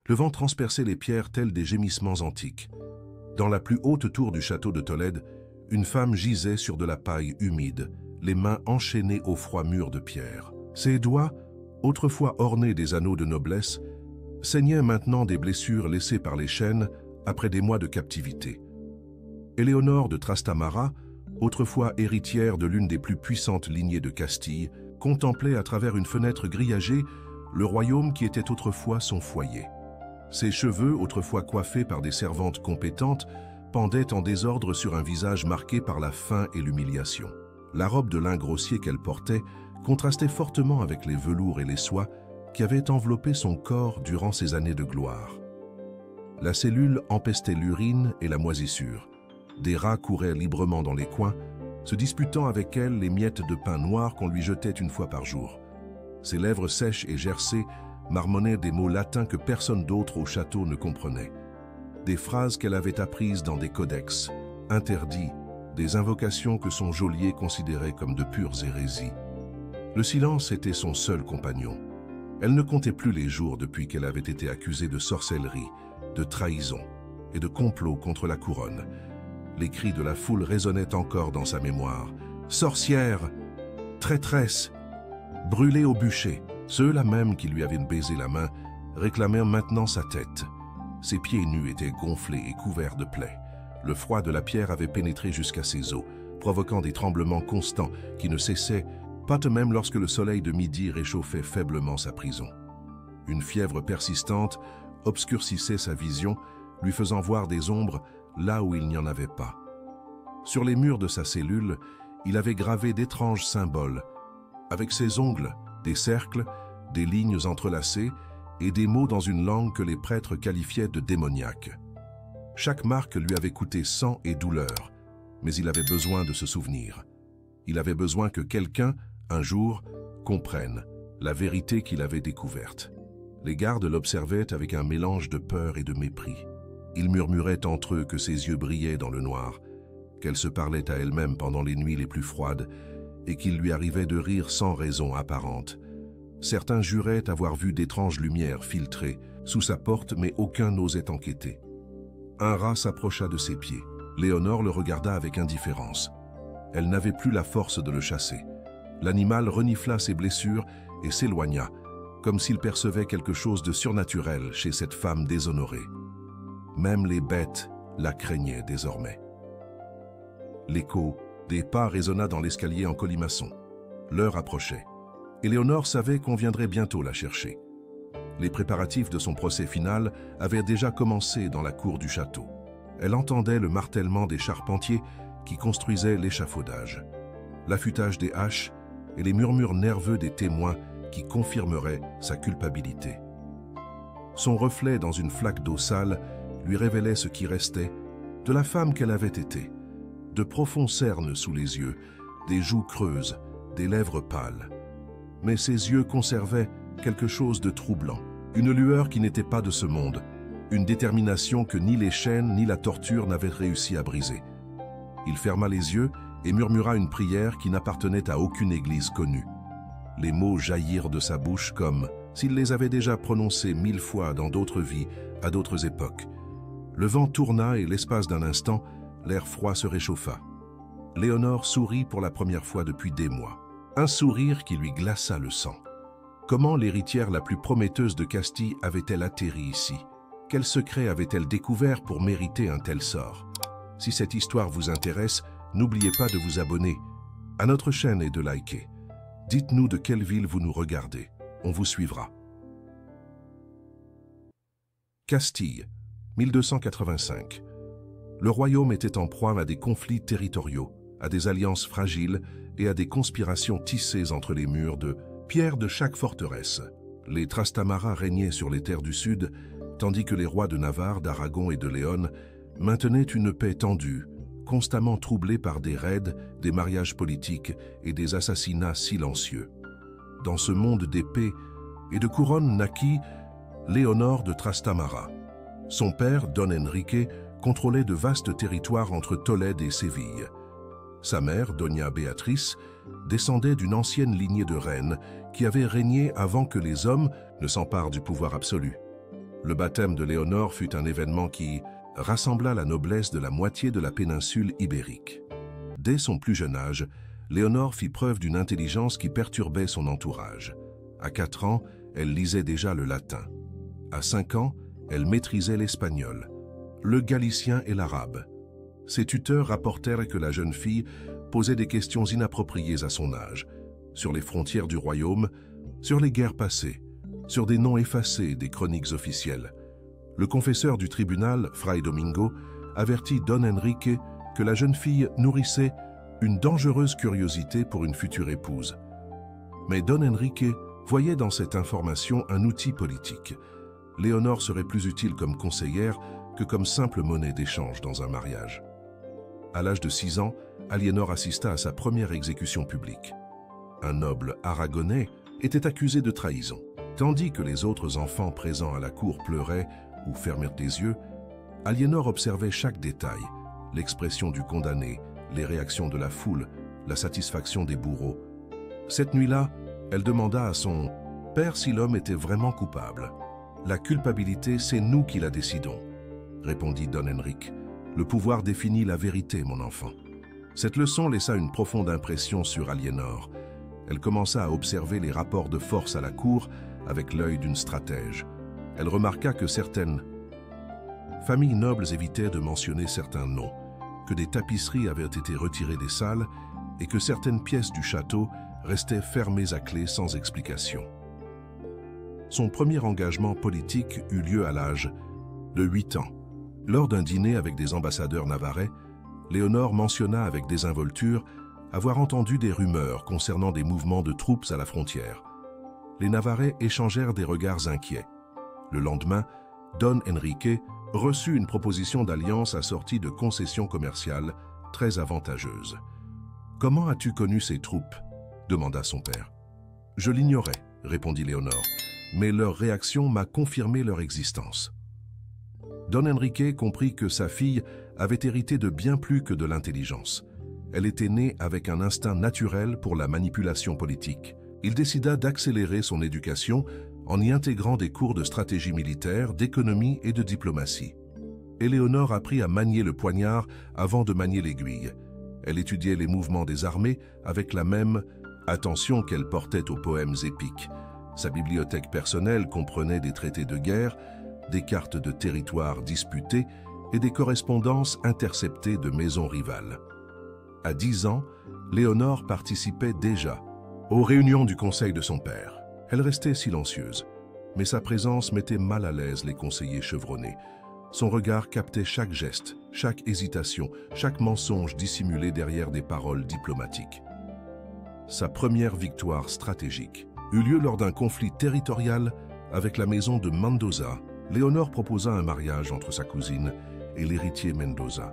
Le vent transperçait les pierres tels des gémissements antiques. Dans la plus haute tour du château de Tolède, une femme gisait sur de la paille humide, les mains enchaînées au froid mur de pierre. Ses doigts, autrefois ornés des anneaux de noblesse, saignaient maintenant des blessures laissées par les chaînes après des mois de captivité. Éléonore de Trastamara, autrefois héritière de l'une des plus puissantes lignées de Castille, contemplait à travers une fenêtre grillagée le royaume qui était autrefois son foyer. Ses cheveux, autrefois coiffés par des servantes compétentes, pendaient en désordre sur un visage marqué par la faim et l'humiliation. La robe de lin grossier qu'elle portait contrastait fortement avec les velours et les soies qui avaient enveloppé son corps durant ses années de gloire. La cellule empestait l'urine et la moisissure. Des rats couraient librement dans les coins, se disputant avec elle les miettes de pain noir qu'on lui jetait une fois par jour. Ses lèvres sèches et gercées marmonnaient des mots latins que personne d'autre au château ne comprenait. Des phrases qu'elle avait apprises dans des codex, interdits, des invocations que son geôlier considérait comme de pures hérésies. Le silence était son seul compagnon. Elle ne comptait plus les jours depuis qu'elle avait été accusée de sorcellerie, de trahison et de complot contre la couronne. Les cris de la foule résonnaient encore dans sa mémoire. « Sorcière ! Traîtresse ! Brûlée au bûcher !» Ceux-là même qui lui avaient baisé la main réclamèrent maintenant sa tête. Ses pieds nus étaient gonflés et couverts de plaies. Le froid de la pierre avait pénétré jusqu'à ses os, provoquant des tremblements constants qui ne cessaient, pas même lorsque le soleil de midi réchauffait faiblement sa prison. Une fièvre persistante obscurcissait sa vision, lui faisant voir des ombres là où il n'y en avait pas. Sur les murs de sa cellule, il avait gravé d'étranges symboles. Avec ses ongles, des cercles, des lignes entrelacées et des mots dans une langue que les prêtres qualifiaient de démoniaque. Chaque marque lui avait coûté sang et douleur, mais il avait besoin de se souvenir. Il avait besoin que quelqu'un, un jour, comprenne la vérité qu'il avait découverte. Les gardes l'observaient avec un mélange de peur et de mépris. Ils murmuraient entre eux que ses yeux brillaient dans le noir, qu'elle se parlait à elle-même pendant les nuits les plus froides et qu'il lui arrivait de rire sans raison apparente. Certains juraient avoir vu d'étranges lumières filtrer sous sa porte, mais aucun n'osait enquêter. Un rat s'approcha de ses pieds. Léonore le regarda avec indifférence. Elle n'avait plus la force de le chasser. L'animal renifla ses blessures et s'éloigna, comme s'il percevait quelque chose de surnaturel chez cette femme déshonorée. Même les bêtes la craignaient désormais. L'écho des pas résonna dans l'escalier en colimaçon. L'heure approchait. Éléonore savait qu'on viendrait bientôt la chercher. Les préparatifs de son procès final avaient déjà commencé dans la cour du château. Elle entendait le martèlement des charpentiers qui construisaient l'échafaudage, l'affûtage des haches et les murmures nerveux des témoins qui confirmeraient sa culpabilité. Son reflet dans une flaque d'eau sale lui révélait ce qui restait de la femme qu'elle avait été. De profonds cernes sous les yeux, des joues creuses, des lèvres pâles. Mais ses yeux conservaient quelque chose de troublant, une lueur qui n'était pas de ce monde, une détermination que ni les chaînes ni la torture n'avaient réussi à briser. Il ferma les yeux et murmura une prière qui n'appartenait à aucune église connue. Les mots jaillirent de sa bouche comme s'il les avait déjà prononcés 1000 fois dans d'autres vies, à d'autres époques. Le vent tourna et l'espace d'un instant, l'air froid se réchauffa. Léonore sourit pour la première fois depuis des mois. Un sourire qui lui glaça le sang. Comment l'héritière la plus prometteuse de Castille avait-elle atterri ici? Quel secret avait-elle découvert pour mériter un tel sort? Si cette histoire vous intéresse, n'oubliez pas de vous abonner à notre chaîne et de liker. Dites-nous de quelle ville vous nous regardez. On vous suivra. Castille, 1285. Le royaume était en proie à des conflits territoriaux, à des alliances fragiles et à des conspirations tissées entre les murs de pierre de chaque forteresse. Les Trastamara régnaient sur les terres du sud, tandis que les rois de Navarre, d'Aragon et de Léon maintenaient une paix tendue, constamment troublée par des raids, des mariages politiques et des assassinats silencieux. Dans ce monde d'épées et de couronnes naquit Léonore de Trastamara. Son père, Don Enrique, contrôlait de vastes territoires entre Tolède et Séville. Sa mère, Doña Béatrice, descendait d'une ancienne lignée de reines qui avait régné avant que les hommes ne s'emparent du pouvoir absolu. Le baptême de Léonore fut un événement qui rassembla la noblesse de la moitié de la péninsule ibérique. Dès son plus jeune âge, Léonore fit preuve d'une intelligence qui perturbait son entourage. À 4 ans, elle lisait déjà le latin. À 5 ans, elle maîtrisait l'espagnol, le galicien et l'arabe. Ses tuteurs rapportèrent que la jeune fille posait des questions inappropriées à son âge, sur les frontières du royaume, sur les guerres passées, sur des noms effacés des chroniques officielles. Le confesseur du tribunal, Fray Domingo, avertit Don Enrique que la jeune fille nourrissait une dangereuse curiosité pour une future épouse. Mais Don Enrique voyait dans cette information un outil politique. Léonore serait plus utile comme conseillère que comme simple monnaie d'échange dans un mariage. À l'âge de 6 ans, Aliénor assista à sa première exécution publique. Un noble aragonais était accusé de trahison. Tandis que les autres enfants présents à la cour pleuraient ou fermèrent les yeux, Aliénor observait chaque détail, l'expression du condamné, les réactions de la foule, la satisfaction des bourreaux. Cette nuit-là, elle demanda à son père si l'homme était vraiment coupable. « La culpabilité, c'est nous qui la décidons », répondit Don Enrique. « Le pouvoir définit la vérité, mon enfant. » Cette leçon laissa une profonde impression sur Aliénor. Elle commença à observer les rapports de force à la cour avec l'œil d'une stratège. Elle remarqua que certaines familles nobles évitaient de mentionner certains noms, que des tapisseries avaient été retirées des salles et que certaines pièces du château restaient fermées à clé sans explication. Son premier engagement politique eut lieu à l'âge de 8 ans. Lors d'un dîner avec des ambassadeurs navarrais, Léonore mentionna avec désinvolture avoir entendu des rumeurs concernant des mouvements de troupes à la frontière. Les Navarrais échangèrent des regards inquiets. Le lendemain, Don Enrique reçut une proposition d'alliance assortie de concessions commerciales très avantageuses. « Comment as-tu connu ces troupes ?» demanda son père. « Je l'ignorais, » répondit Léonore, « mais leur réaction m'a confirmé leur existence. » Don Enrique comprit que sa fille avait hérité de bien plus que de l'intelligence. Elle était née avec un instinct naturel pour la manipulation politique. Il décida d'accélérer son éducation en y intégrant des cours de stratégie militaire, d'économie et de diplomatie. Éléonore apprit à manier le poignard avant de manier l'aiguille. Elle étudiait les mouvements des armées avec la même attention qu'elle portait aux poèmes épiques. Sa bibliothèque personnelle comprenait des traités de guerre, des cartes de territoires disputés et des correspondances interceptées de maisons rivales. À 10 ans, Léonore participait déjà aux réunions du conseil de son père. Elle restait silencieuse, mais sa présence mettait mal à l'aise les conseillers chevronnés. Son regard captait chaque geste, chaque hésitation, chaque mensonge dissimulé derrière des paroles diplomatiques. Sa première victoire stratégique eut lieu lors d'un conflit territorial avec la maison de Mendoza. Léonore proposa un mariage entre sa cousine et l'héritier Mendoza,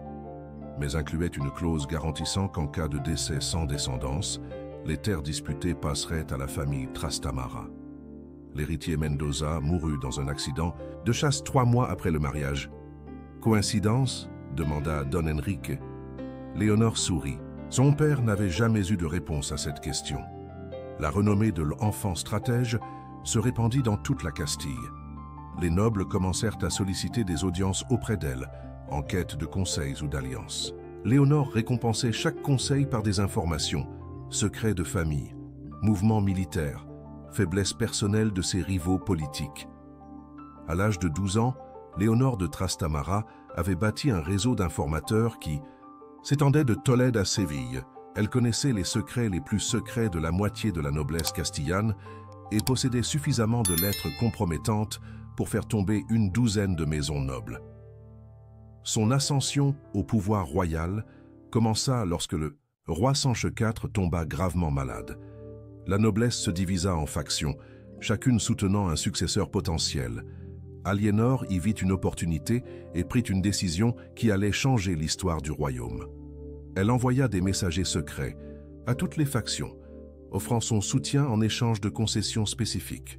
mais incluait une clause garantissant qu'en cas de décès sans descendance, les terres disputées passeraient à la famille Trastamara. L'héritier Mendoza mourut dans un accident de chasse 3 mois après le mariage. « Coïncidence ?» demanda Don Enrique. Léonore sourit. Son père n'avait jamais eu de réponse à cette question. La renommée de l'enfant stratège se répandit dans toute la Castille. Les nobles commencèrent à solliciter des audiences auprès d'elle, en quête de conseils ou d'alliances. Léonore récompensait chaque conseil par des informations, secrets de famille, mouvements militaires, faiblesses personnelles de ses rivaux politiques. À l'âge de 12 ans, Léonore de Trastamara avait bâti un réseau d'informateurs qui s'étendait de Tolède à Séville. Elle connaissait les secrets les plus secrets de la moitié de la noblesse castillane et possédait suffisamment de lettres compromettantes pour faire tomber une 12aine de maisons nobles. Son ascension au pouvoir royal commença lorsque le roi Sanche IV tomba gravement malade. La noblesse se divisa en factions, chacune soutenant un successeur potentiel. Aliénor y vit une opportunité et prit une décision qui allait changer l'histoire du royaume. Elle envoya des messagers secrets à toutes les factions, offrant son soutien en échange de concessions spécifiques.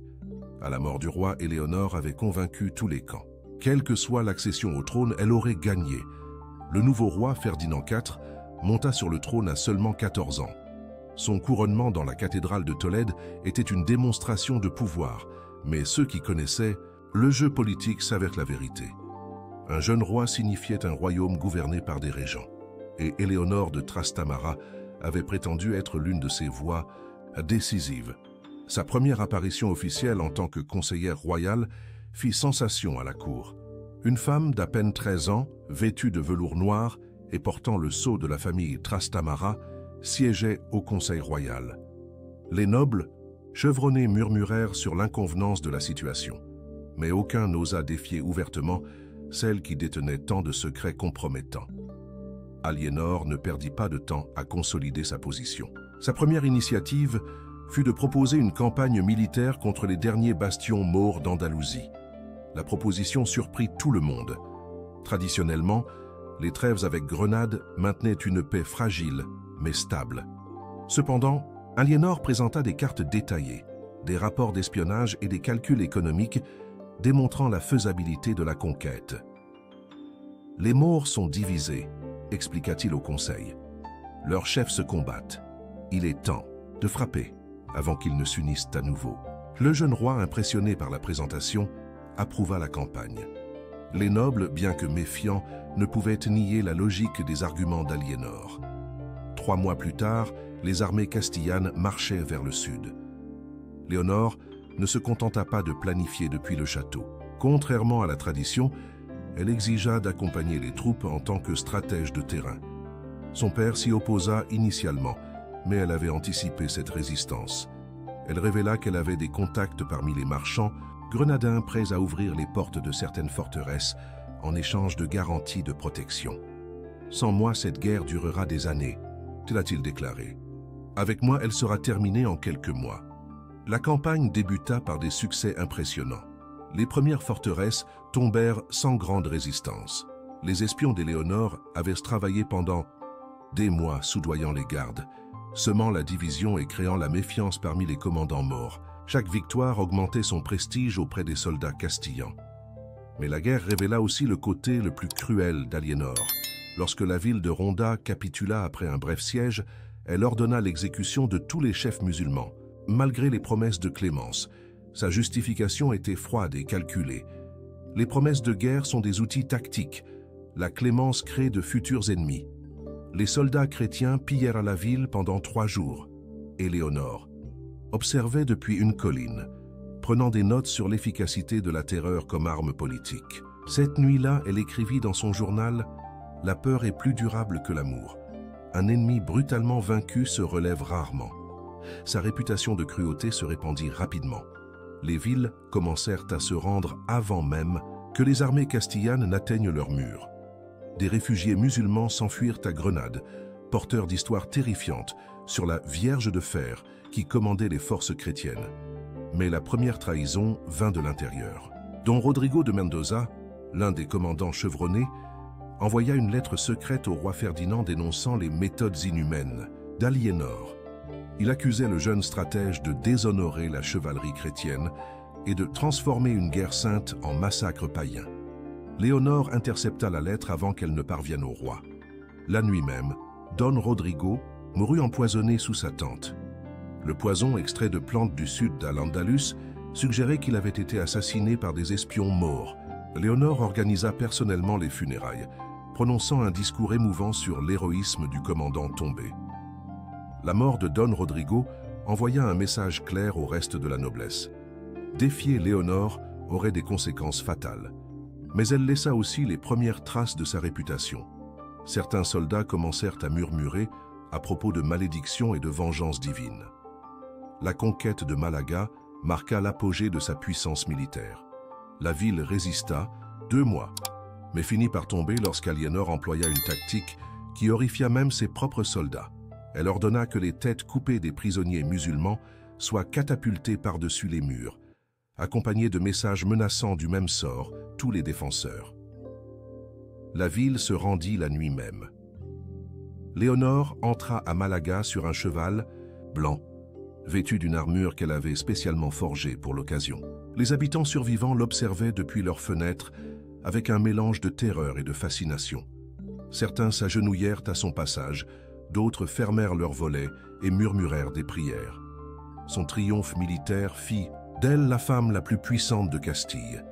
À la mort du roi, Éléonore avait convaincu tous les camps. Quelle que soit l'accession au trône, elle aurait gagné. Le nouveau roi, Ferdinand IV, monta sur le trône à seulement 14 ans. Son couronnement dans la cathédrale de Tolède était une démonstration de pouvoir, mais ceux qui connaissaient Le jeu politique s'avère la vérité. Un jeune roi signifiait un royaume gouverné par des régents, et Éléonore de Trastamara avait prétendu être l'une de ses voix décisives. Sa première apparition officielle en tant que conseillère royale fit sensation à la cour. Une femme d'à peine 13 ans, vêtue de velours noir et portant le sceau de la famille Trastamara, siégeait au conseil royal. Les nobles, chevronnés, murmurèrent sur l'inconvenance de la situation, mais aucun n'osa défier ouvertement celle qui détenait tant de secrets compromettants. Aliénor ne perdit pas de temps à consolider sa position. Sa première initiative fut de proposer une campagne militaire contre les derniers bastions maures d'Andalousie. La proposition surprit tout le monde. Traditionnellement, les trêves avec Grenade maintenaient une paix fragile, mais stable. Cependant, Aliénor présenta des cartes détaillées, des rapports d'espionnage et des calculs économiques démontrant la faisabilité de la conquête. « Les Maures sont divisés », expliqua-t-il au conseil. « Leurs chefs se combattent. Il est temps de frapper avant qu'ils ne s'unissent à nouveau. » Le jeune roi, impressionné par la présentation, approuva la campagne. Les nobles, bien que méfiants, ne pouvaient nier la logique des arguments d'Aliénor. 3 mois plus tard, les armées castillanes marchaient vers le sud. Léonore ne se contenta pas de planifier depuis le château. Contrairement à la tradition, elle exigea d'accompagner les troupes en tant que stratège de terrain. Son père s'y opposa initialement, mais elle avait anticipé cette résistance. Elle révéla qu'elle avait des contacts parmi les marchands grenadins prêts à ouvrir les portes de certaines forteresses en échange de garanties de protection. « Sans moi, cette guerre durera des années », a-t-il déclaré. « Avec moi, elle sera terminée en quelques mois. » La campagne débuta par des succès impressionnants. Les premières forteresses tombèrent sans grande résistance. Les espions d'Éléonore avaient travaillé pendant des mois soudoyant les gardes, semant la division et créant la méfiance parmi les commandants morts. Chaque victoire augmentait son prestige auprès des soldats castillans. Mais la guerre révéla aussi le côté le plus cruel d'Aliénor. Lorsque la ville de Ronda capitula après un bref siège, elle ordonna l'exécution de tous les chefs musulmans. Malgré les promesses de clémence, sa justification était froide et calculée. Les promesses de guerre sont des outils tactiques. La clémence crée de futurs ennemis. Les soldats chrétiens pillèrent la ville pendant 3 jours. Éléonore observait depuis une colline, prenant des notes sur l'efficacité de la terreur comme arme politique. Cette nuit-là, elle écrivit dans son journal « La peur est plus durable que l'amour. Un ennemi brutalement vaincu se relève rarement. » Sa réputation de cruauté se répandit rapidement. Les villes commencèrent à se rendre avant même que les armées castillanes n'atteignent leurs murs. Des réfugiés musulmans s'enfuirent à Grenade, porteurs d'histoires terrifiantes sur la Vierge de fer qui commandait les forces chrétiennes. Mais la première trahison vint de l'intérieur. Don Rodrigo de Mendoza, l'un des commandants chevronnés, envoya une lettre secrète au roi Ferdinand dénonçant les méthodes inhumaines d'Aliénor. Il accusait le jeune stratège de déshonorer la chevalerie chrétienne et de transformer une guerre sainte en massacre païen. Léonore intercepta la lettre avant qu'elle ne parvienne au roi. La nuit même, Don Rodrigo mourut empoisonné sous sa tente. Le poison, extrait de plantes du sud d'Al-Andalus, suggérait qu'il avait été assassiné par des espions morts. Léonore organisa personnellement les funérailles, prononçant un discours émouvant sur l'héroïsme du commandant tombé. La mort de Don Rodrigo envoya un message clair au reste de la noblesse. Défier Léonore aurait des conséquences fatales. Mais elle laissa aussi les premières traces de sa réputation. Certains soldats commencèrent à murmurer à propos de malédictions et de vengeance divine. La conquête de Malaga marqua l'apogée de sa puissance militaire. La ville résista 2 mois, mais finit par tomber lorsqu'Aliénor employa une tactique qui horrifia même ses propres soldats. Elle ordonna que les têtes coupées des prisonniers musulmans soient catapultées par-dessus les murs, accompagnées de messages menaçant du même sort tous les défenseurs. La ville se rendit la nuit même. Léonore entra à Malaga sur un cheval blanc, vêtu d'une armure qu'elle avait spécialement forgée pour l'occasion. Les habitants survivants l'observaient depuis leurs fenêtres avec un mélange de terreur et de fascination. Certains s'agenouillèrent à son passage, d'autres fermèrent leurs volets et murmurèrent des prières. Son triomphe militaire fit d'elle la femme la plus puissante de Castille,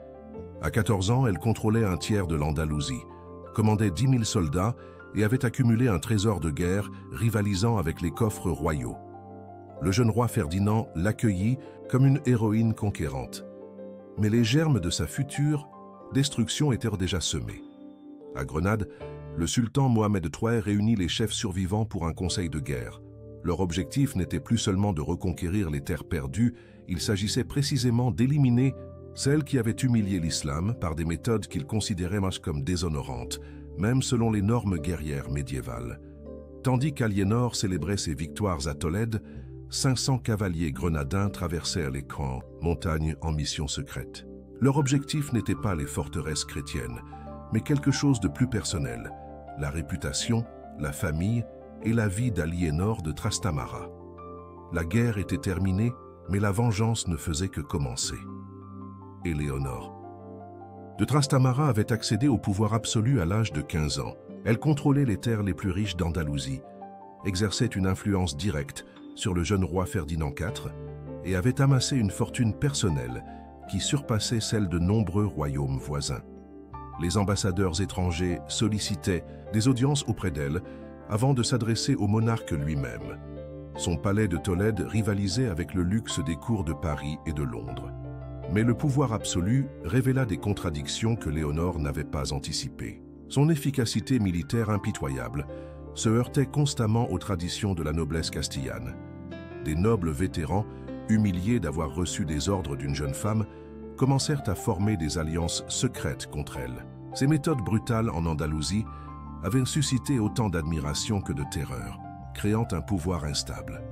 À 14 ans, elle contrôlait un tiers de l'Andalousie, commandait 10 000 soldats et avait accumulé un trésor de guerre rivalisant avec les coffres royaux. Le jeune roi Ferdinand l'accueillit comme une héroïne conquérante. Mais les germes de sa future destruction étaient déjà semés. À Grenade, le sultan Mohamed III réunit les chefs survivants pour un conseil de guerre. Leur objectif n'était plus seulement de reconquérir les terres perdues, il s'agissait précisément d'éliminer celles qui avaient humilié l'islam par des méthodes qu'ils considéraient comme déshonorantes, même selon les normes guerrières médiévales. Tandis qu'Aliénor célébrait ses victoires à Tolède, 500 cavaliers grenadins traversèrent les camps, montagnes en mission secrète. Leur objectif n'était pas les forteresses chrétiennes, mais quelque chose de plus personnel, la réputation, la famille et la vie d'Aliénor de Trastamara. La guerre était terminée, mais la vengeance ne faisait que commencer. Éléonore de Trastamara avait accédé au pouvoir absolu à l'âge de 15 ans. Elle contrôlait les terres les plus riches d'Andalousie, exerçait une influence directe sur le jeune roi Ferdinand IV et avait amassé une fortune personnelle qui surpassait celle de nombreux royaumes voisins. Les ambassadeurs étrangers sollicitaient des audiences auprès d'elle avant de s'adresser au monarque lui-même. Son palais de Tolède rivalisait avec le luxe des cours de Paris et de Londres. Mais le pouvoir absolu révéla des contradictions que Léonore n'avait pas anticipées. Son efficacité militaire impitoyable se heurtait constamment aux traditions de la noblesse castillane. Des nobles vétérans, humiliés d'avoir reçu des ordres d'une jeune femme, commencèrent à former des alliances secrètes contre elle. Ces méthodes brutales en Andalousie avaient suscité autant d'admiration que de terreur, créant un pouvoir instable.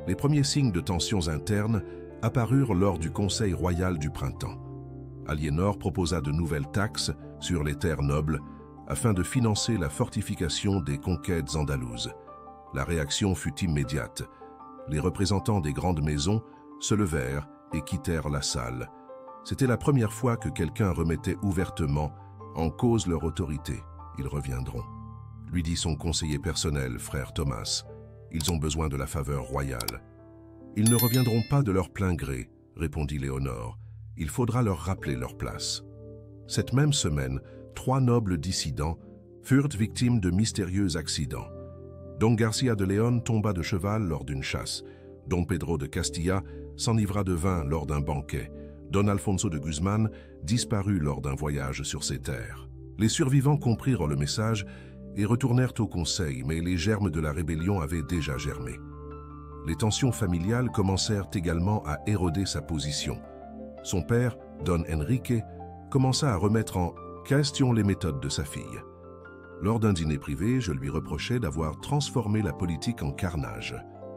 Les premiers signes de tensions internes apparurent lors du Conseil royal du printemps. Aliénor proposa de nouvelles taxes sur les terres nobles afin de financer la fortification des conquêtes andalouses. La réaction fut immédiate. Les représentants des grandes maisons se levèrent et quittèrent la salle. C'était la première fois que quelqu'un remettait ouvertement en cause leur autorité. Ils reviendront, lui dit son conseiller personnel, frère Thomas. Ils ont besoin de la faveur royale. Ils ne reviendront pas de leur plein gré, répondit Léonore. Il faudra leur rappeler leur place. Cette même semaine, 3 nobles dissidents furent victimes de mystérieux accidents. Don Garcia de León tomba de cheval lors d'une chasse. Don Pedro de Castilla s'enivra de vin lors d'un banquet. Don Alfonso de Guzman disparut lors d'un voyage sur ces terres. Les survivants comprirent le message et retournèrent au conseil, mais les germes de la rébellion avaient déjà germé. Les tensions familiales commencèrent également à éroder sa position. Son père, Don Enrique, commença à remettre en question les méthodes de sa fille. Lors d'un dîner privé, je lui reprochais d'avoir transformé la politique en carnage.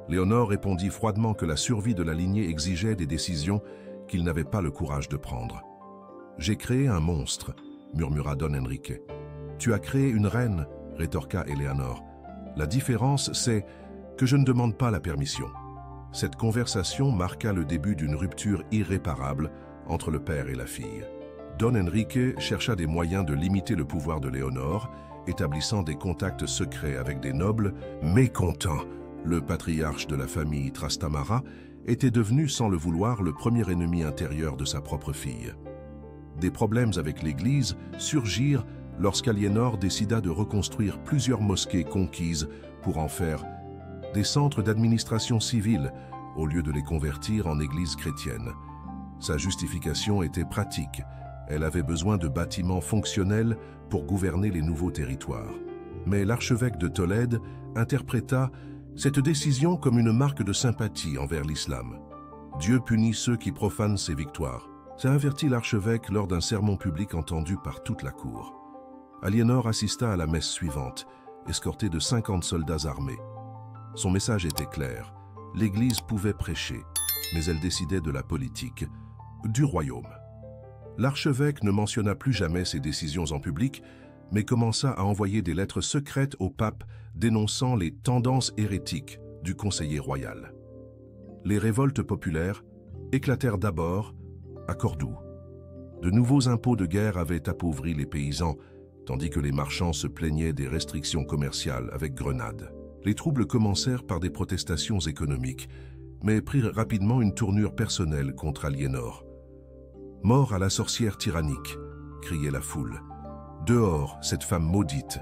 Léonore répondit froidement que la survie de la lignée exigeait des décisions qu'il n'avait pas le courage de prendre. « J'ai créé un monstre », murmura Don Enrique. « Tu as créé une reine », rétorqua Éléonore. « La différence, c'est que je ne demande pas la permission. » Cette conversation marqua le début d'une rupture irréparable entre le père et la fille. Don Enrique chercha des moyens de limiter le pouvoir de Léonore, établissant des contacts secrets avec des nobles mécontents. Le patriarche de la famille Trastamara était devenu, sans le vouloir, le premier ennemi intérieur de sa propre fille. Des problèmes avec l'Église surgirent lorsqu'Aliénor décida de reconstruire plusieurs mosquées conquises pour en faire des centres d'administration civile au lieu de les convertir en églises chrétiennes. Sa justification était pratique. Elle avait besoin de bâtiments fonctionnels pour gouverner les nouveaux territoires. Mais l'archevêque de Tolède interpréta cette décision comme une marque de sympathie envers l'islam. Dieu punit ceux qui profanent ses victoires. Ça avertit l'archevêque lors d'un sermon public entendu par toute la cour. Aliénor assista à la messe suivante, escortée de 50 soldats armés. Son message était clair. L'Église pouvait prêcher, mais elle décidait de la politique, du royaume. L'archevêque ne mentionna plus jamais ses décisions en public, mais commença à envoyer des lettres secrètes au pape dénonçant les tendances hérétiques du conseiller royal. Les révoltes populaires éclatèrent d'abord à Cordoue. De nouveaux impôts de guerre avaient appauvri les paysans, tandis que les marchands se plaignaient des restrictions commerciales avec Grenade. Les troubles commencèrent par des protestations économiques, mais prirent rapidement une tournure personnelle contre Aliénor. Mort à la sorcière tyrannique, criait la foule. « Dehors, cette femme maudite !»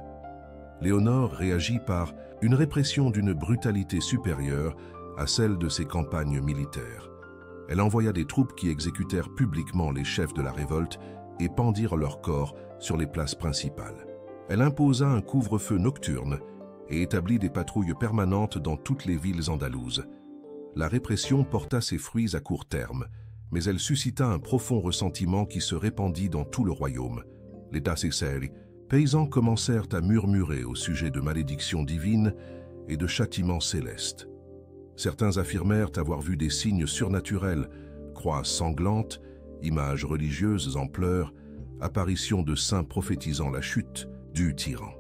Léonore réagit par une répression d'une brutalité supérieure à celle de ses campagnes militaires. Elle envoya des troupes qui exécutèrent publiquement les chefs de la révolte et pendirent leurs corps sur les places principales. Elle imposa un couvre-feu nocturne et établit des patrouilles permanentes dans toutes les villes andalouses. La répression porta ses fruits à court terme, mais elle suscita un profond ressentiment qui se répandit dans tout le royaume. Les Tassesseri, paysans commencèrent à murmurer au sujet de malédictions divines et de châtiments célestes. Certains affirmèrent avoir vu des signes surnaturels, croix sanglantes, images religieuses en pleurs, apparitions de saints prophétisant la chute du tyran.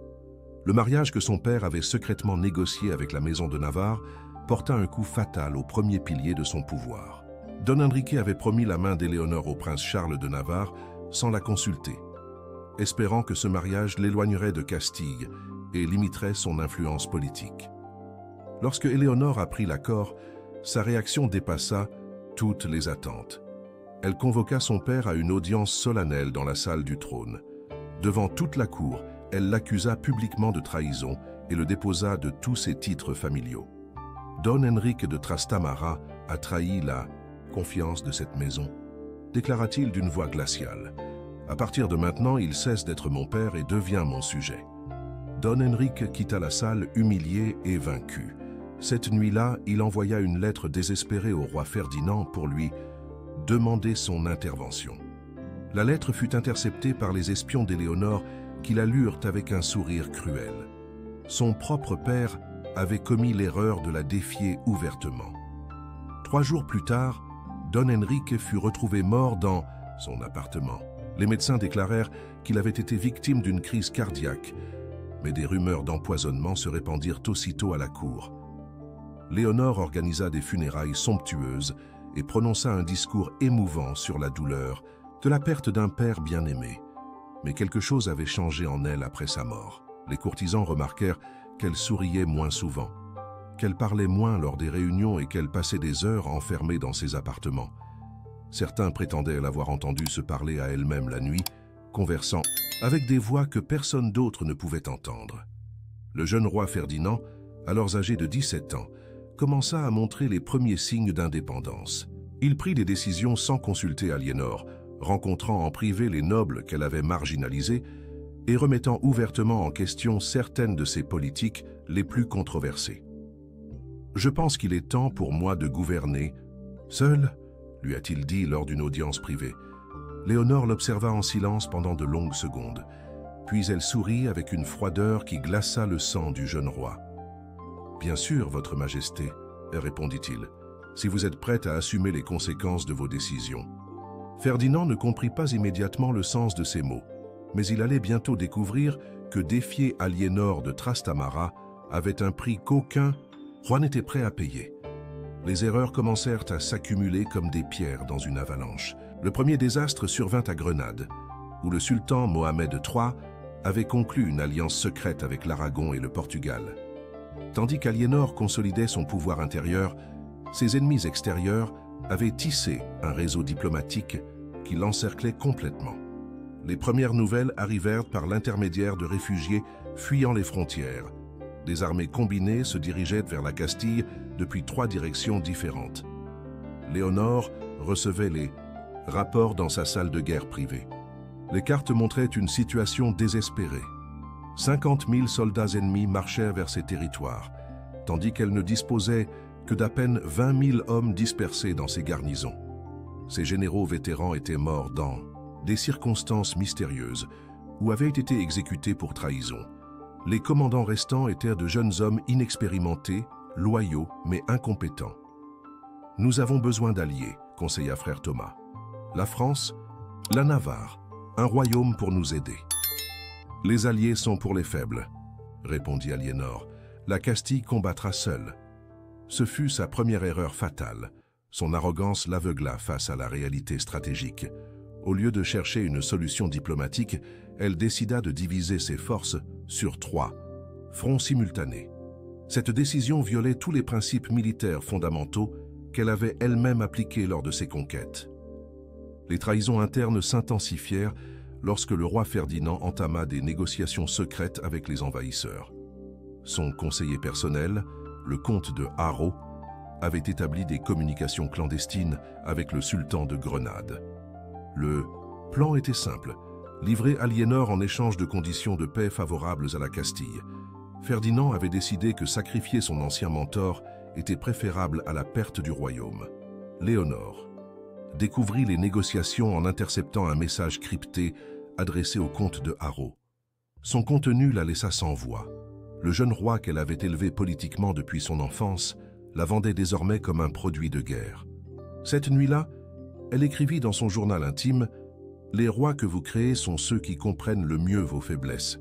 Le mariage que son père avait secrètement négocié avec la maison de Navarre porta un coup fatal au premier pilier de son pouvoir. Don Enrique avait promis la main d'Éléonore au prince Charles de Navarre sans la consulter, espérant que ce mariage l'éloignerait de Castille et limiterait son influence politique. Lorsque Éléonore apprit l'accord, sa réaction dépassa toutes les attentes. Elle convoqua son père à une audience solennelle dans la salle du trône. Devant toute la cour, elle l'accusa publiquement de trahison et le déposa de tous ses titres familiaux. Don Enrique de Trastamara a trahi la confiance de cette maison, déclara-t-il d'une voix glaciale. À partir de maintenant, il cesse d'être mon père et devient mon sujet. Don Enrique quitta la salle humilié et vaincu. Cette nuit-là, il envoya une lettre désespérée au roi Ferdinand pour lui demander son intervention. La lettre fut interceptée par les espions d'Éléonore qui la lurent avec un sourire cruel. Son propre père avait commis l'erreur de la défier ouvertement. 3 jours plus tard, Don Enrique fut retrouvé mort dans son appartement. Les médecins déclarèrent qu'il avait été victime d'une crise cardiaque, mais des rumeurs d'empoisonnement se répandirent aussitôt à la cour. Léonore organisa des funérailles somptueuses et prononça un discours émouvant sur la douleur de la perte d'un père bien-aimé. Mais quelque chose avait changé en elle après sa mort. Les courtisans remarquèrent qu'elle souriait moins souvent, qu'elle parlait moins lors des réunions et qu'elle passait des heures enfermée dans ses appartements. Certains prétendaient l'avoir entendue se parler à elle-même la nuit, conversant avec des voix que personne d'autre ne pouvait entendre. Le jeune roi Ferdinand, alors âgé de 17 ans, commença à montrer les premiers signes d'indépendance. Il prit des décisions sans consulter Aliénor, rencontrant en privé les nobles qu'elle avait marginalisés et remettant ouvertement en question certaines de ses politiques les plus controversées. « Je pense qu'il est temps pour moi de gouverner seul », lui a-t-il dit lors d'une audience privée. Léonore l'observa en silence pendant de longues secondes, puis elle sourit avec une froideur qui glaça le sang du jeune roi. « Bien sûr, Votre Majesté, » répondit-il, « si vous êtes prête à assumer les conséquences de vos décisions. » Ferdinand ne comprit pas immédiatement le sens de ces mots, mais il allait bientôt découvrir que défier Aliénor de Trastamara avait un prix qu'aucun roi n'était prêt à payer. Les erreurs commencèrent à s'accumuler comme des pierres dans une avalanche. Le premier désastre survint à Grenade, où le sultan Mohamed III avait conclu une alliance secrète avec l'Aragon et le Portugal. Tandis qu'Aliénor consolidait son pouvoir intérieur, ses ennemis extérieurs avaient tissé un réseau diplomatique qui l'encerclait complètement. Les premières nouvelles arrivèrent par l'intermédiaire de réfugiés fuyant les frontières. Des armées combinées se dirigeaient vers la Castille depuis 3 directions différentes. Léonore recevait les rapports dans sa salle de guerre privée. Les cartes montraient une situation désespérée. 50 000 soldats ennemis marchaient vers ces territoires, tandis qu'elle ne disposait que d'à peine 20 000 hommes dispersés dans ses garnisons. Ces généraux vétérans étaient morts dans des circonstances mystérieuses ou avaient été exécutés pour trahison. Les commandants restants étaient de jeunes hommes inexpérimentés, loyaux mais incompétents. « Nous avons besoin d'alliés », conseilla frère Thomas. « La France, la Navarre, un royaume pour nous aider. »« Les alliés sont pour les faibles », répondit Aliénor. « La Castille combattra seule. » Ce fut sa première erreur fatale. Son arrogance l'aveugla face à la réalité stratégique. Au lieu de chercher une solution diplomatique, elle décida de diviser ses forces sur 3 fronts simultanés. Cette décision violait tous les principes militaires fondamentaux qu'elle avait elle-même appliqués lors de ses conquêtes. Les trahisons internes s'intensifièrent lorsque le roi Ferdinand entama des négociations secrètes avec les envahisseurs. Son conseiller personnel, le comte de Haro, avait établi des communications clandestines avec le sultan de Grenade. Le plan était simple, livrer Aliénor en échange de conditions de paix favorables à la Castille. Ferdinand avait décidé que sacrifier son ancien mentor était préférable à la perte du royaume. Léonore découvrit les négociations en interceptant un message crypté adressé au comte de Haro. Son contenu la laissa sans voix. Le jeune roi qu'elle avait élevé politiquement depuis son enfance la vendait désormais comme un produit de guerre. Cette nuit-là, elle écrivit dans son journal intime « Les rois que vous créez sont ceux qui comprennent le mieux vos faiblesses ».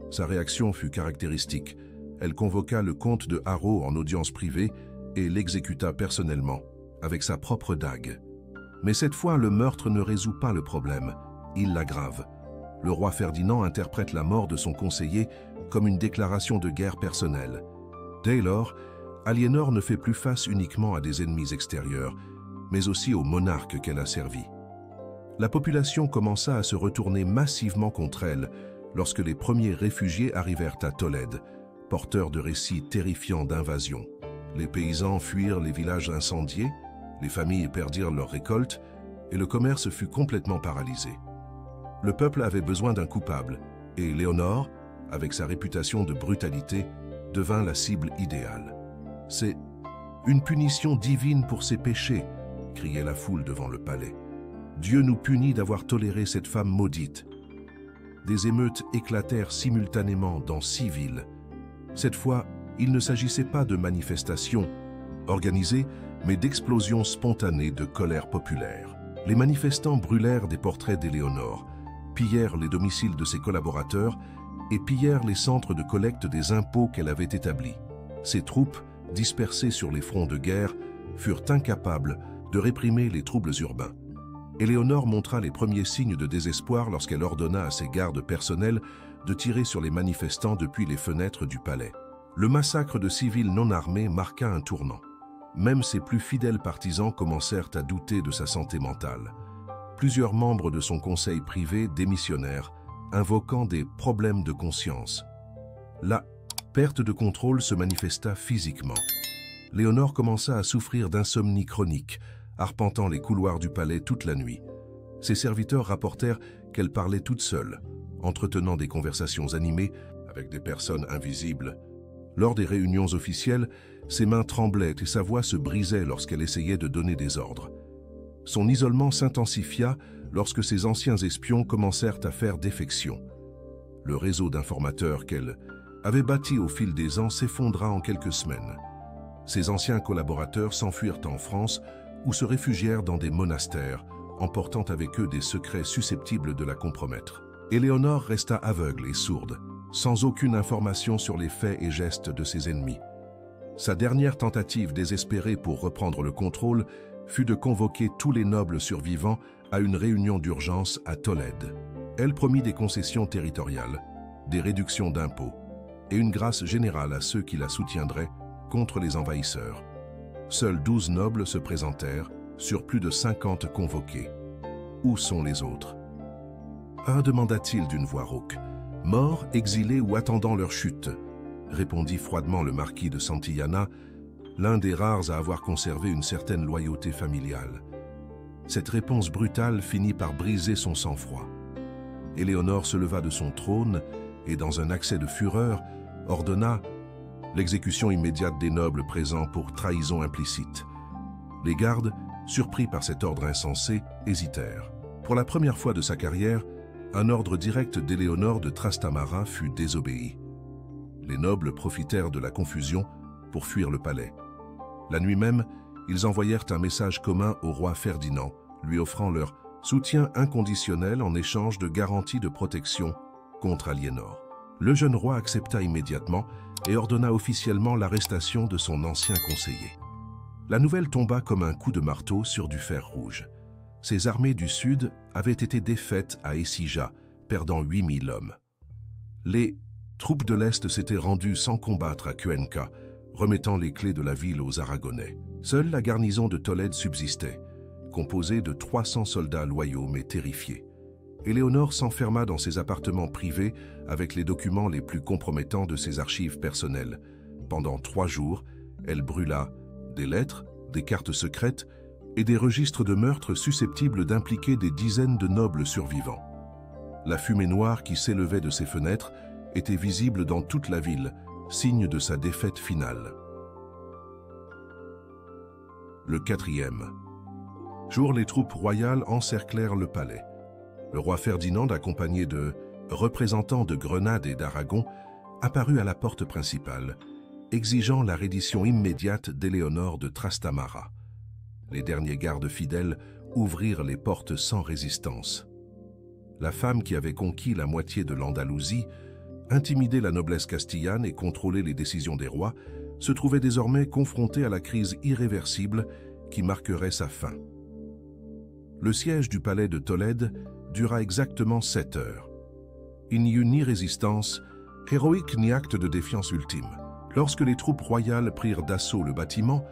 Sa réaction fut caractéristique. Elle convoqua le comte de Haro en audience privée et l'exécuta personnellement, avec sa propre dague. Mais cette fois, le meurtre ne résout pas le problème, il l'aggrave. Le roi Ferdinand interprète la mort de son conseiller comme une déclaration de guerre personnelle. Dès lors, Aliénor ne fait plus face uniquement à des ennemis extérieurs, mais aussi au monarque qu'elle a servi. La population commença à se retourner massivement contre elle lorsque les premiers réfugiés arrivèrent à Tolède, porteurs de récits terrifiants d'invasion. Les paysans fuirent les villages incendiés, les familles perdirent leurs récoltes et le commerce fut complètement paralysé. Le peuple avait besoin d'un coupable et Léonore, avec sa réputation de brutalité, devint la cible idéale. « C'est une punition divine pour ses péchés », criait la foule devant le palais. « Dieu nous punit d'avoir toléré cette femme maudite. » Des émeutes éclatèrent simultanément dans 6 villes. Cette fois, il ne s'agissait pas de manifestations organisées, mais d'explosions spontanées de colère populaire. Les manifestants brûlèrent des portraits d'Éléonore, pillèrent les domiciles de ses collaborateurs et pillèrent les centres de collecte des impôts qu'elle avait établis. Ses troupes, dispersées sur les fronts de guerre, furent incapables de réprimer les troubles urbains. Éléonore montra les premiers signes de désespoir lorsqu'elle ordonna à ses gardes personnels de tirer sur les manifestants depuis les fenêtres du palais. Le massacre de civils non armés marqua un tournant. Même ses plus fidèles partisans commencèrent à douter de sa santé mentale. Plusieurs membres de son conseil privé démissionnèrent, invoquant des problèmes de conscience. La perte de contrôle se manifesta physiquement. Léonore commença à souffrir d'insomnie chronique, arpentant les couloirs du palais toute la nuit. Ses serviteurs rapportèrent qu'elle parlait toute seule, entretenant des conversations animées avec des personnes invisibles. Lors des réunions officielles, ses mains tremblaient et sa voix se brisait lorsqu'elle essayait de donner des ordres. Son isolement s'intensifia lorsque ses anciens espions commencèrent à faire défection. Le réseau d'informateurs qu'elle avait bâti au fil des ans s'effondra en quelques semaines. Ses anciens collaborateurs s'enfuirent en France ou se réfugièrent dans des monastères, emportant avec eux des secrets susceptibles de la compromettre. Éléonore resta aveugle et sourde, sans aucune information sur les faits et gestes de ses ennemis. Sa dernière tentative désespérée pour reprendre le contrôle fut de convoquer tous les nobles survivants à une réunion d'urgence à Tolède. Elle promit des concessions territoriales, des réductions d'impôts et une grâce générale à ceux qui la soutiendraient contre les envahisseurs. Seuls 12 nobles se présentèrent sur plus de 50 convoqués. Où sont les autres? Demanda-t-il d'une voix rauque. Morts, exilés ou attendant leur chute, répondit froidement le marquis de Santillana, l'un des rares à avoir conservé une certaine loyauté familiale. Cette réponse brutale finit par briser son sang-froid. Éléonore se leva de son trône et, dans un accès de fureur, ordonna l'exécution immédiate des nobles présents pour trahison implicite. Les gardes, surpris par cet ordre insensé, hésitèrent. Pour la première fois de sa carrière, un ordre direct d'Éléonore de Trastamara fut désobéi. Les nobles profitèrent de la confusion pour fuir le palais. La nuit même, ils envoyèrent un message commun au roi Ferdinand, lui offrant leur soutien inconditionnel en échange de garanties de protection contre Aliénor. Le jeune roi accepta immédiatement et ordonna officiellement l'arrestation de son ancien conseiller. La nouvelle tomba comme un coup de marteau sur du fer rouge. Ses armées du Sud avaient été défaites à Écija, perdant 8000 hommes. Les troupes de l'Est s'étaient rendues sans combattre à Cuenca, remettant les clés de la ville aux Aragonais. Seule la garnison de Tolède subsistait, composée de 300 soldats loyaux mais terrifiés. Éléonore s'enferma dans ses appartements privés avec les documents les plus compromettants de ses archives personnelles. Pendant 3 jours, elle brûla des lettres, des cartes secrètes et des registres de meurtres susceptibles d'impliquer des dizaines de nobles survivants. La fumée noire qui s'élevait de ses fenêtres était visible dans toute la ville, signe de sa défaite finale. Le 4e jour, les troupes royales encerclèrent le palais. Le roi Ferdinand, accompagné de représentants de Grenade et d'Aragon, apparut à la porte principale, exigeant la reddition immédiate d'Éléonore de Trastamara. Les derniers gardes fidèles ouvrirent les portes sans résistance. La femme qui avait conquis la moitié de l'Andalousie, intimidé la noblesse castillane et contrôlé les décisions des rois, se trouvait désormais confrontée à la crise irréversible qui marquerait sa fin. Le siège du palais de Tolède dura exactement 7 heures. Il n'y eut ni résistance héroïque ni acte de défiance ultime. Lorsque les troupes royales prirent d'assaut le bâtiment,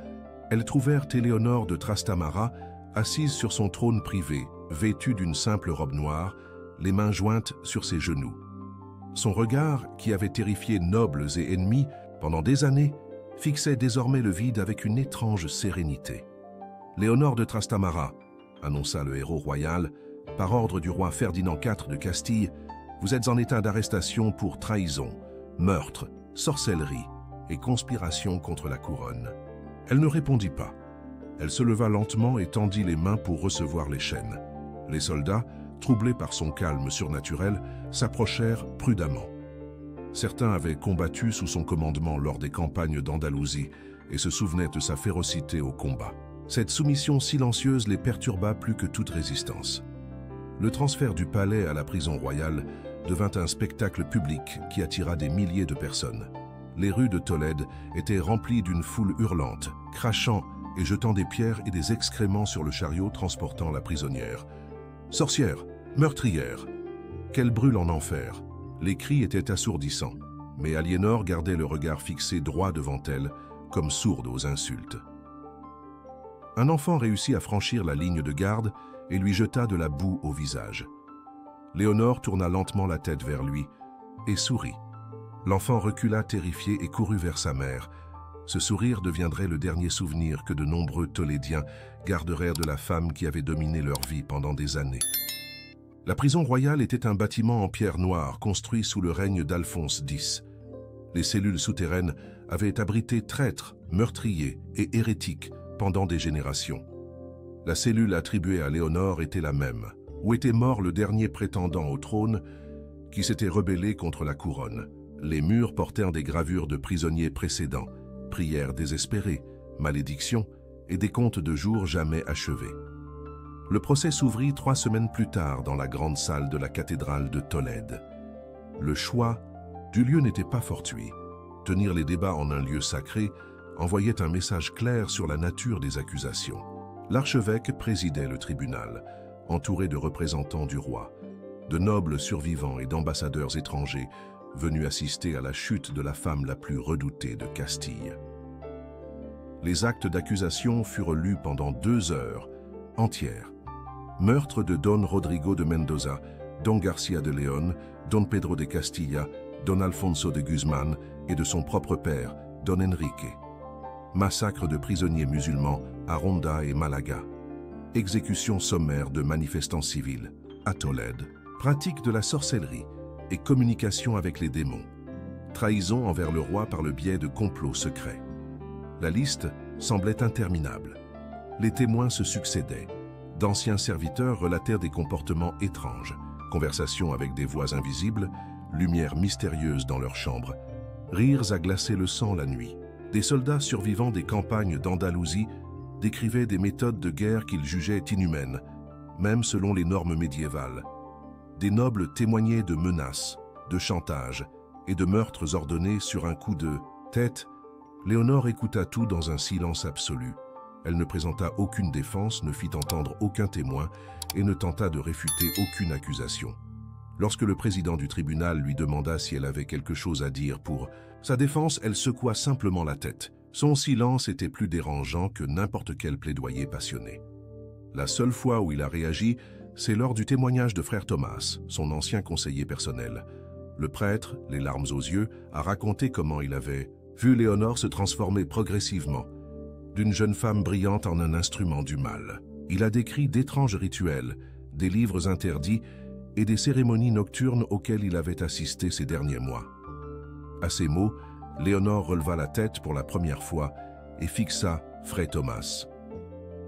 elles trouvèrent Éléonore de Trastamara assise sur son trône privé, vêtue d'une simple robe noire, les mains jointes sur ses genoux. Son regard, qui avait terrifié nobles et ennemis pendant des années, fixait désormais le vide avec une étrange sérénité. « Léonore de Trastamara », annonça le héros royal, « par ordre du roi Ferdinand IV de Castille, vous êtes en état d'arrestation pour trahison, meurtre, sorcellerie et conspiration contre la couronne. » Elle ne répondit pas. Elle se leva lentement et tendit les mains pour recevoir les chaînes. Les soldats, troublés par son calme surnaturel, s'approchèrent prudemment. Certains avaient combattu sous son commandement lors des campagnes d'Andalousie et se souvenaient de sa férocité au combat. Cette soumission silencieuse les perturba plus que toute résistance. Le transfert du palais à la prison royale devint un spectacle public qui attira des milliers de personnes. Les rues de Tolède étaient remplies d'une foule hurlante, crachant et jetant des pierres et des excréments sur le chariot transportant la prisonnière. « Sorcière, meurtrière !» Qu'elle brûle en enfer. Les cris étaient assourdissants, mais Aliénor gardait le regard fixé droit devant elle, comme sourde aux insultes. Un enfant réussit à franchir la ligne de garde et lui jeta de la boue au visage. Léonore tourna lentement la tête vers lui et sourit. L'enfant recula terrifié et courut vers sa mère. Ce sourire deviendrait le dernier souvenir que de nombreux Tolédiens gardèrent de la femme qui avait dominé leur vie pendant des années. La prison royale était un bâtiment en pierre noire construit sous le règne d'Alphonse X. Les cellules souterraines avaient abrité traîtres, meurtriers et hérétiques pendant des générations. La cellule attribuée à Léonore était la même, où était mort le dernier prétendant au trône qui s'était rebellé contre la couronne. Les murs portèrent des gravures de prisonniers précédents, prières désespérées, malédictions et des comptes de jours jamais achevés. Le procès s'ouvrit 3 semaines plus tard dans la grande salle de la cathédrale de Tolède. Le choix du lieu n'était pas fortuit. Tenir les débats en un lieu sacré envoyait un message clair sur la nature des accusations. L'archevêque présidait le tribunal, entouré de représentants du roi, de nobles survivants et d'ambassadeurs étrangers venus assister à la chute de la femme la plus redoutée de Castille. Les actes d'accusation furent lus pendant 2 heures entières. Meurtre de Don Rodrigo de Mendoza, Don Garcia de León, Don Pedro de Castilla, Don Alfonso de Guzmán et de son propre père, Don Enrique. Massacre de prisonniers musulmans à Ronda et Malaga. Exécution sommaire de manifestants civils à Tolède. Pratique de la sorcellerie et communication avec les démons. Trahison envers le roi par le biais de complots secrets. La liste semblait interminable. Les témoins se succédaient. D'anciens serviteurs relatèrent des comportements étranges, conversations avec des voix invisibles, lumière mystérieuse dans leurs chambres, rires à glacer le sang la nuit. Des soldats survivants des campagnes d'Andalousie décrivaient des méthodes de guerre qu'ils jugeaient inhumaines, même selon les normes médiévales. Des nobles témoignaient de menaces, de chantage et de meurtres ordonnés sur un coup de tête. Léonore écouta tout dans un silence absolu. Elle ne présenta aucune défense, ne fit entendre aucun témoin et ne tenta de réfuter aucune accusation. Lorsque le président du tribunal lui demanda si elle avait quelque chose à dire pour sa défense, elle secoua simplement la tête. Son silence était plus dérangeant que n'importe quel plaidoyer passionné. La seule fois où il a réagi, C'est lors du témoignage de frère Thomas, son ancien conseiller personnel. Le prêtre, les larmes aux yeux, a raconté comment il avait vu Léonore se transformer progressivement, d'une jeune femme brillante en un instrument du mal. Il a décrit d'étranges rituels, des livres interdits et des cérémonies nocturnes auxquelles il avait assisté ces derniers mois. À ces mots, Léonore releva la tête pour la première fois et fixa frère Thomas.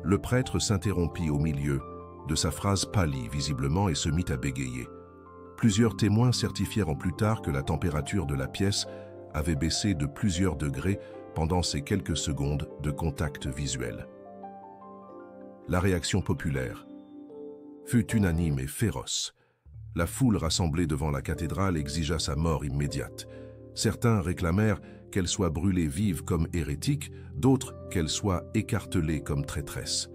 Le prêtre s'interrompit au milieu de sa phrase, pâlit visiblement et se mit à bégayer. Plusieurs témoins certifièrent plus tard que la température de la pièce avait baissé de plusieurs degrés pendant ces quelques secondes de contact visuel. La réaction populaire fut unanime et féroce. La foule rassemblée devant la cathédrale exigea sa mort immédiate. Certains réclamèrent qu'elle soit brûlée vive comme hérétique, d'autres qu'elle soit écartelée comme traîtresse.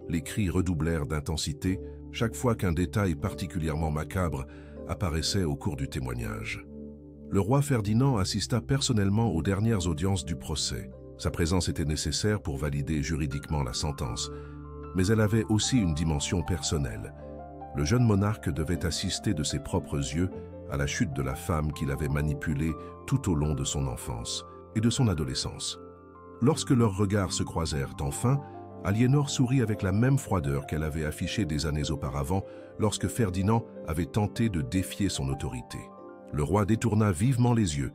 Les cris redoublèrent d'intensité chaque fois qu'un détail particulièrement macabre apparaissait au cours du témoignage. Le roi Ferdinand assista personnellement aux dernières audiences du procès. Sa présence était nécessaire pour valider juridiquement la sentence, mais elle avait aussi une dimension personnelle. Le jeune monarque devait assister de ses propres yeux à la chute de la femme qu'il avait manipulée tout au long de son enfance et de son adolescence. Lorsque leurs regards se croisèrent enfin, Aliénor sourit avec la même froideur qu'elle avait affichée des années auparavant lorsque Ferdinand avait tenté de défier son autorité. Le roi détourna vivement les yeux,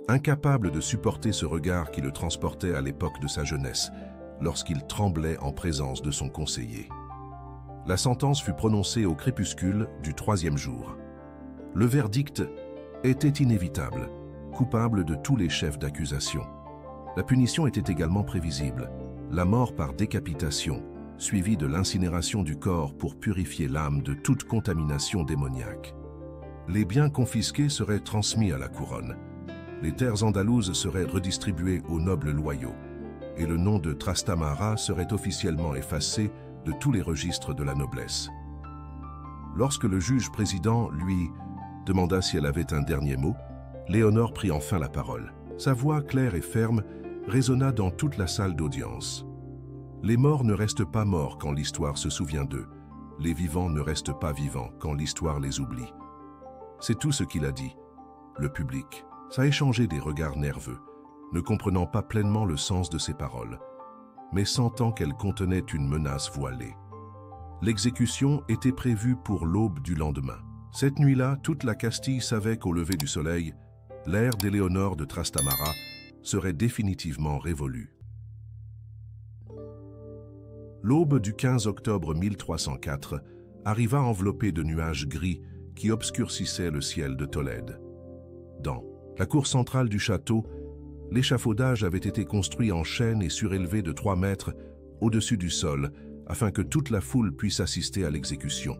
incapable de supporter ce regard qui le transportait à l'époque de sa jeunesse, lorsqu'il tremblait en présence de son conseiller. La sentence fut prononcée au crépuscule du 3e jour. Le verdict était inévitable, coupable de tous les chefs d'accusation. La punition était également prévisible, la mort par décapitation, suivie de l'incinération du corps pour purifier l'âme de toute contamination démoniaque. Les biens confisqués seraient transmis à la couronne. Les terres andalouses seraient redistribuées aux nobles loyaux, et le nom de Trastamara serait officiellement effacé de tous les registres de la noblesse. Lorsque le juge-président lui demanda si elle avait un dernier mot, Léonore prit enfin la parole. Sa voix claire et ferme résonna dans toute la salle d'audience. Les morts ne restent pas morts quand l'histoire se souvient d'eux. Les vivants ne restent pas vivants quand l'histoire les oublie. C'est tout ce qu'il a dit. Le public a échangé des regards nerveux, ne comprenant pas pleinement le sens de ses paroles, mais sentant qu'elles contenaient une menace voilée. L'exécution était prévue pour l'aube du lendemain. Cette nuit-là, toute la Castille savait qu'au lever du soleil, l'ère d'Éléonore de Trastamara serait définitivement révolue. L'aube du 15 octobre 1304 arriva enveloppée de nuages gris qui obscurcissaient le ciel de Tolède. Dans la cour centrale du château, l'échafaudage avait été construit en chêne et surélevé de 3 mètres au-dessus du sol afin que toute la foule puisse assister à l'exécution.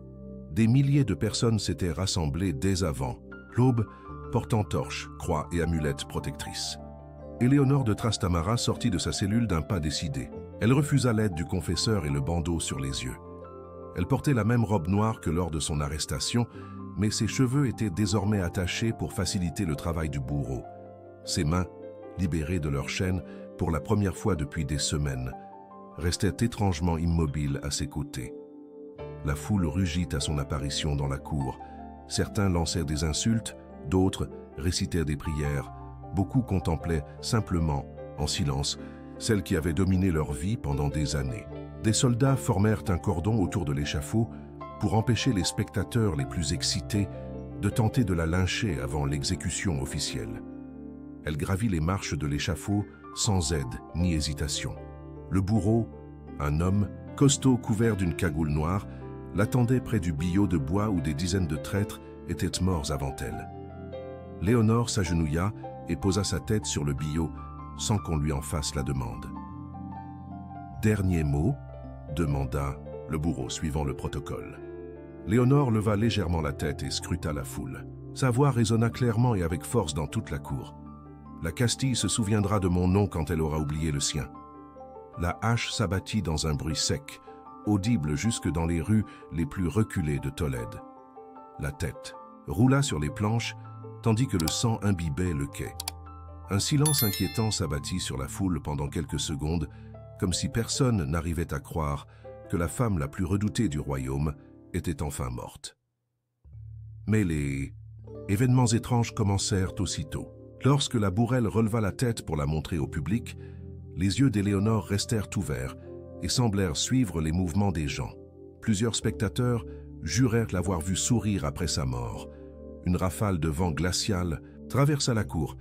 Des milliers de personnes s'étaient rassemblées dès avant, l'aube portant torches, croix et amulettes protectrices. Éléonore de Trastamara sortit de sa cellule d'un pas décidé. Elle refusa l'aide du confesseur et le bandeau sur les yeux. Elle portait la même robe noire que lors de son arrestation, mais ses cheveux étaient désormais attachés pour faciliter le travail du bourreau. Ses mains, libérées de leurs chaînes pour la première fois depuis des semaines, restaient étrangement immobiles à ses côtés. La foule rugit à son apparition dans la cour. Certains lancèrent des insultes, d'autres récitèrent des prières. Beaucoup contemplaient simplement, en silence, celle qui avait dominé leur vie pendant des années. Des soldats formèrent un cordon autour de l'échafaud pour empêcher les spectateurs les plus excités de tenter de la lyncher avant l'exécution officielle. Elle gravit les marches de l'échafaud sans aide ni hésitation. Le bourreau, un homme, costaud couvert d'une cagoule noire, l'attendait près du billot de bois où des dizaines de traîtres étaient morts avant elle. Léonore s'agenouilla et posa sa tête sur le billot sans qu'on lui en fasse la demande. « Dernier mot ?» demanda le bourreau suivant le protocole. Léonore leva légèrement la tête et scruta la foule. Sa voix résonna clairement et avec force dans toute la cour. « La Castille se souviendra de mon nom quand elle aura oublié le sien. » La hache s'abattit dans un bruit sec, audible jusque dans les rues les plus reculées de Tolède. La tête roula sur les planches, tandis que le sang imbibait le quai. Un silence inquiétant s'abattit sur la foule pendant quelques secondes, comme si personne n'arrivait à croire que la femme la plus redoutée du royaume était enfin morte. Mais les événements étranges commencèrent aussitôt. Lorsque la bourrelle releva la tête pour la montrer au public, les yeux d'Éléonore restèrent ouverts et semblèrent suivre les mouvements des gens. Plusieurs spectateurs jurèrent l'avoir vue sourire après sa mort. Une rafale de vent glacial traversa la cour,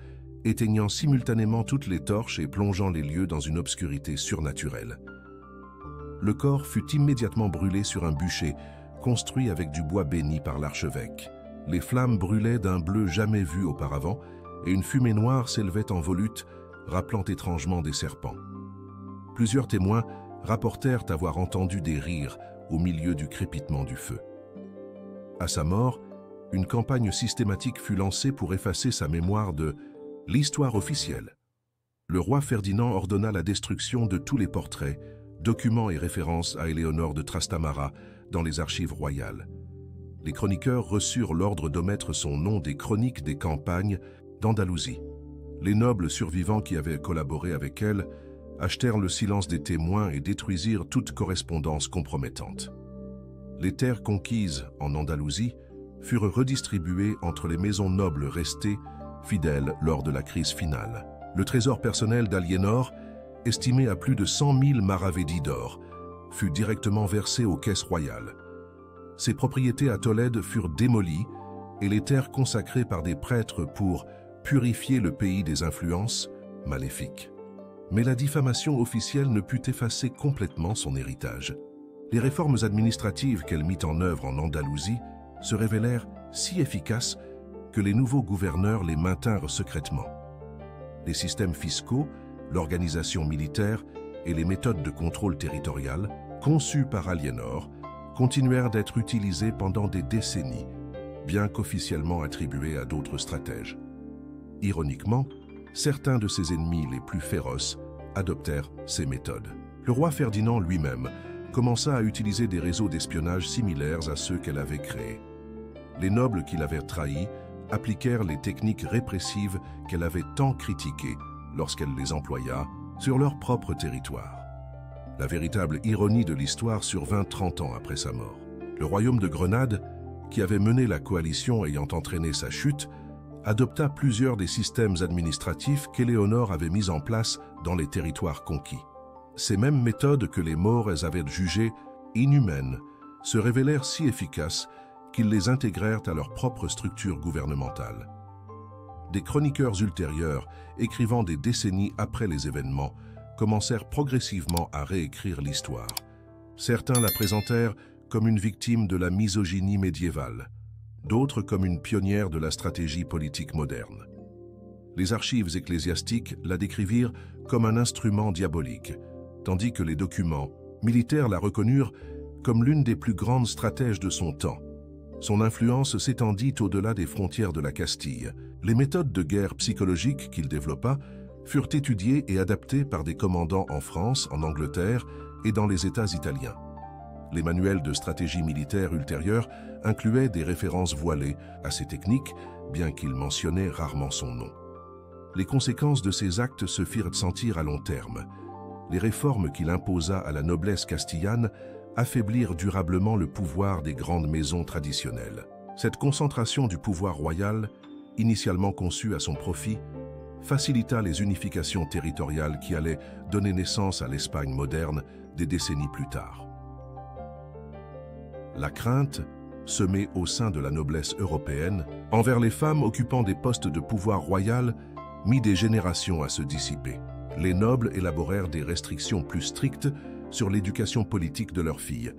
éteignant simultanément toutes les torches et plongeant les lieux dans une obscurité surnaturelle. Le corps fut immédiatement brûlé sur un bûcher, construit avec du bois béni par l'archevêque. Les flammes brûlaient d'un bleu jamais vu auparavant, et une fumée noire s'élevait en volute, rappelant étrangement des serpents. Plusieurs témoins rapportèrent avoir entendu des rires au milieu du crépitement du feu. À sa mort, une campagne systématique fut lancée pour effacer sa mémoire de l'histoire officielle. Le roi Ferdinand ordonna la destruction de tous les portraits, documents et références à Éléonore de Trastamara dans les archives royales. Les chroniqueurs reçurent l'ordre d'omettre son nom des chroniques des campagnes d'Andalousie. Les nobles survivants qui avaient collaboré avec elle achetèrent le silence des témoins et détruisirent toute correspondance compromettante. Les terres conquises en Andalousie furent redistribuées entre les maisons nobles restées fidèles lors de la crise finale. Le trésor personnel d'Aliénor, estimé à plus de 100 000 maravédis d'or, fut directement versé aux caisses royales. Ses propriétés à Tolède furent démolies et les terres consacrées par des prêtres pour purifier le pays des influences maléfiques. Mais la diffamation officielle ne put effacer complètement son héritage. Les réformes administratives qu'elle mit en œuvre en Andalousie se révélèrent si efficaces que les nouveaux gouverneurs les maintinrent secrètement. Les systèmes fiscaux, l'organisation militaire et les méthodes de contrôle territorial, conçues par Aliénor, continuèrent d'être utilisés pendant des décennies, bien qu'officiellement attribués à d'autres stratèges. Ironiquement, certains de ses ennemis les plus féroces adoptèrent ces méthodes. Le roi Ferdinand lui-même commença à utiliser des réseaux d'espionnage similaires à ceux qu'elle avait créés. Les nobles qui l'avaient trahi appliquèrent les techniques répressives qu'elle avait tant critiquées lorsqu'elle les employa sur leur propre territoire. La véritable ironie de l'histoire survint 30 ans après sa mort. Le royaume de Grenade, qui avait mené la coalition ayant entraîné sa chute, adopta plusieurs des systèmes administratifs qu'Éléonore avait mis en place dans les territoires conquis. Ces mêmes méthodes que les Maures avaient jugées inhumaines se révélèrent si efficaces qu'ils les intégrèrent à leur propre structure gouvernementale. Des chroniqueurs ultérieurs, écrivant des décennies après les événements, commencèrent progressivement à réécrire l'histoire. Certains la présentèrent comme une victime de la misogynie médiévale, d'autres comme une pionnière de la stratégie politique moderne. Les archives ecclésiastiques la décrivirent comme un instrument diabolique, tandis que les documents militaires la reconnurent comme l'une des plus grandes stratèges de son temps. Son influence s'étendit au-delà des frontières de la Castille. Les méthodes de guerre psychologique qu'il développa furent étudiées et adaptées par des commandants en France, en Angleterre et dans les États italiens. Les manuels de stratégie militaire ultérieure incluaient des références voilées à ces techniques, bien qu'ils mentionnaient rarement son nom. Les conséquences de ces actes se firent sentir à long terme. Les réformes qu'il imposa à la noblesse castillane affaiblirent durablement le pouvoir des grandes maisons traditionnelles. Cette concentration du pouvoir royal, initialement conçue à son profit, facilita les unifications territoriales qui allaient donner naissance à l'Espagne moderne des décennies plus tard. La crainte, semée au sein de la noblesse européenne, envers les femmes occupant des postes de pouvoir royal, mit des générations à se dissiper. Les nobles élaborèrent des restrictions plus strictes sur l'éducation politique de leurs filles,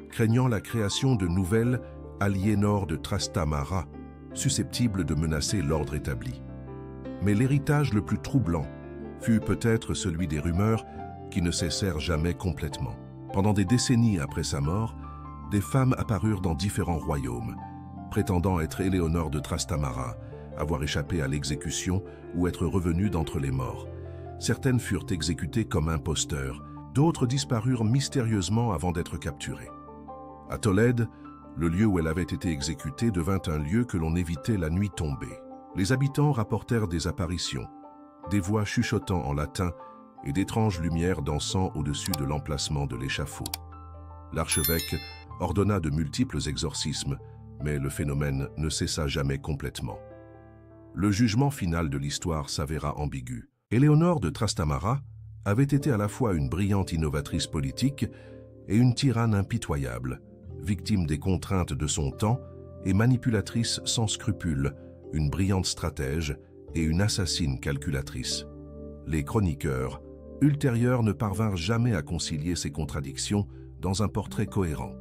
craignant la création de nouvelles Aliénor de Trastamara, susceptibles de menacer l'ordre établi. Mais l'héritage le plus troublant fut peut-être celui des rumeurs qui ne cessèrent jamais complètement. Pendant des décennies après sa mort, des femmes apparurent dans différents royaumes, prétendant être Éléonore de Trastamara, avoir échappé à l'exécution ou être revenues d'entre les morts. Certaines furent exécutées comme imposteurs, d'autres disparurent mystérieusement avant d'être capturées. À Tolède, le lieu où elle avait été exécutée devint un lieu que l'on évitait la nuit tombée. Les habitants rapportèrent des apparitions, des voix chuchotant en latin et d'étranges lumières dansant au-dessus de l'emplacement de l'échafaud. L'archevêque ordonna de multiples exorcismes, mais le phénomène ne cessa jamais complètement. Le jugement final de l'histoire s'avéra ambigu. Éléonore de Trastamara avait été à la fois une brillante innovatrice politique et une tyranne impitoyable, victime des contraintes de son temps et manipulatrice sans scrupules, une brillante stratège et une assassine calculatrice. Les chroniqueurs ultérieurs ne parvinrent jamais à concilier ces contradictions dans un portrait cohérent.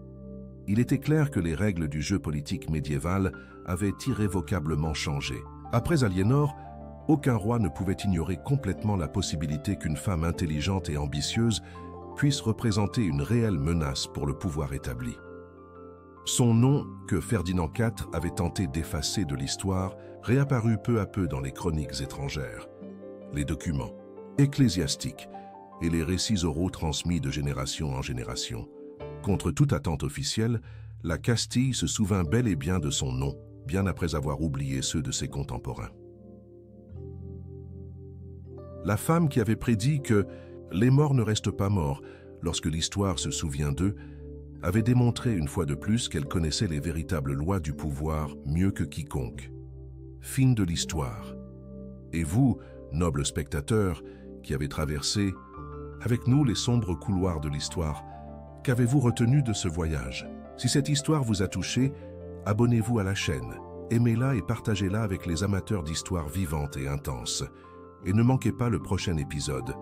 Il était clair que les règles du jeu politique médiéval avaient irrévocablement changé. Après Aliénor, aucun roi ne pouvait ignorer complètement la possibilité qu'une femme intelligente et ambitieuse puisse représenter une réelle menace pour le pouvoir établi. Son nom, que Ferdinand IV avait tenté d'effacer de l'histoire, réapparut peu à peu dans les chroniques étrangères, les documents ecclésiastiques et les récits oraux transmis de génération en génération. Contre toute attente officielle, la Castille se souvint bel et bien de son nom, bien après avoir oublié ceux de ses contemporains. La femme qui avait prédit que « les morts ne restent pas morts » lorsque l'histoire se souvient d'eux, avait démontré une fois de plus qu'elle connaissait les véritables lois du pouvoir mieux que quiconque. Fin de l'histoire. Et vous, nobles spectateurs, qui avez traversé avec nous les sombres couloirs de l'histoire, qu'avez-vous retenu de ce voyage? Si cette histoire vous a touché, abonnez-vous à la chaîne, aimez-la et partagez-la avec les amateurs d'histoires vivantes et intenses. Et ne manquez pas le prochain épisode.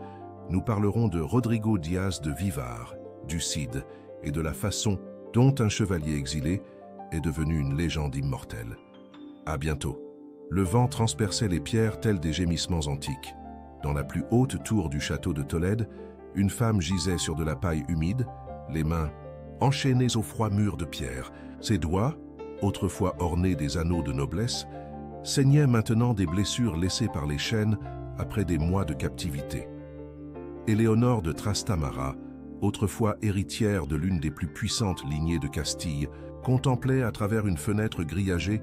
Nous parlerons de Rodrigo Diaz de Vivar, du Cid, et de la façon dont un chevalier exilé est devenu une légende immortelle. À bientôt. Le vent transperçait les pierres tels des gémissements antiques. Dans la plus haute tour du château de Tolède, une femme gisait sur de la paille humide, les mains enchaînées aux froids murs de pierre. Ses doigts, autrefois ornés des anneaux de noblesse, saignaient maintenant des blessures laissées par les chaînes après des mois de captivité. Éléonore de Trastamara, autrefois héritière de l'une des plus puissantes lignées de Castille, contemplait à travers une fenêtre grillagée